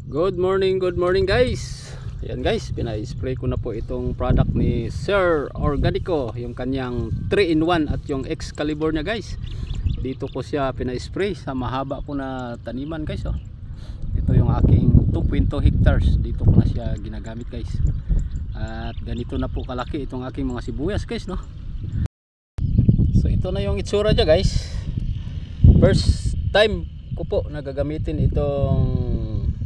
Good morning guys. Ayan guys, pina-spray ko na po itong product ni Sir Organico, yung kanyang 3-in-1 at yung Excalibur niya guys. Dito ko siya pina-spray sa mahaba ko na taniman guys. Oh. Ito yung aking 2.2 hectares. Dito ko na siya ginagamit guys. At ganito na po kalaki itong aking mga sibuyas guys, no. So ito na yung itsura niya guys. First time ko po nagagamitin itong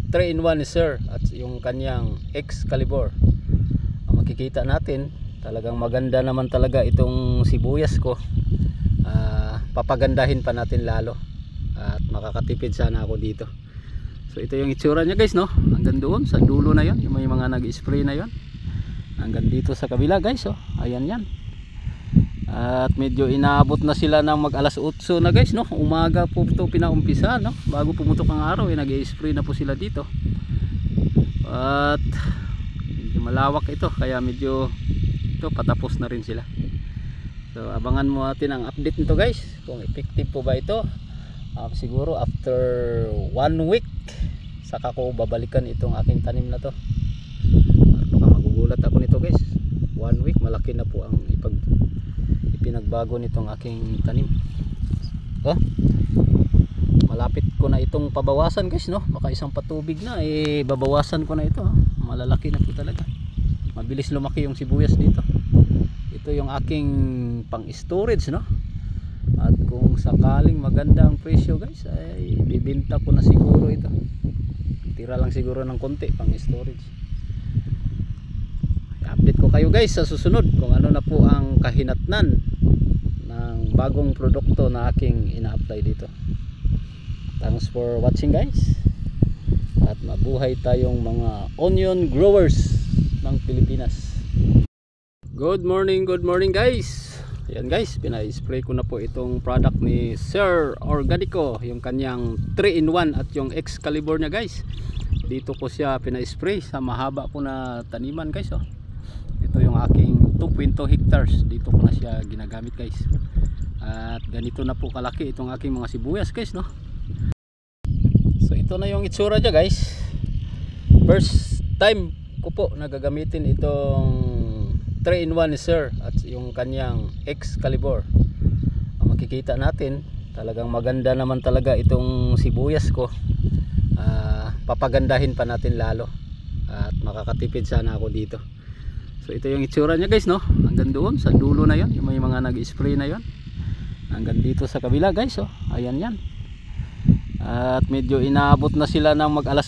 3-in-1 ni Sir at yung kanyang Excalibur. Ang makikita natin, talagang maganda naman talaga itong sibuyas ko. Papagandahin pa natin lalo at makakatipid sana ako dito. So ito yung itsura niya guys, no. Hanggang doon sa dulo na yon, yung may mga nag-spray na yon. Hanggang dito sa kabila guys, oh. Ayan yan. At medyo inaabot na sila ng mag alas 8 na guys, no. Umaga po ito pinaumpisa, no. Bago pumutok ang araw, nag-i-spray na po sila dito. At medyo malawak ito, kaya medyo ito patapos na rin sila. So abangan mo natin ang update nito guys, kung effective po ba ito. Siguro after 1 week saka ko babalikan itong aking tanim na to. At baka magugulat ako nito guys. 1 week, malaki na po ang pinagbago nitong aking tanim. Oh, malapit ko na itong pabawasan guys, no. Baka isang patubig na babawasan ko na ito, oh. Malalaki na po talaga. Mabilis lumaki yung sibuyas dito. Ito yung aking pang storage, no. At kung sakaling maganda ang presyo guys, ay bibenta ko na siguro ito. Tira lang siguro ng konti pang storage. Update ko kayo guys sa susunod kung ano na po ang kahinatnan ng bagong produkto na aking ina-apply dito. Thanks for watching guys. At mabuhay tayong mga onion growers ng Pilipinas. Good morning guys. Ayan guys, pina-spray ko na po itong product ni Sir Organico, yung kanyang 3-in-1 at yung Excalibur niya guys. Dito ko siya pina-spray sa mahaba ko na taniman guys, oh. Ito yung aking 2.2 hectares. Dito ko na siya ginagamit guys. At ganito na po kalaki itong aking mga sibuyas guys, no. So ito na yung itsura niya guys. First time ko po nagagamitin itong 3-in-1 ni Sir at yung kanyang Excalibur. Ang makikita natin, talagang maganda naman talaga itong sibuyas ko. Papagandahin pa natin lalo at makakatipid sana ako dito. So ito yung itsura niya guys, no. Hanggang doon sa dulo na yon, yung may mga nag-spray na yon. Hanggang dito sa kabila guys, oh. Ayan yan. At medyo inaabot na sila ng mag alas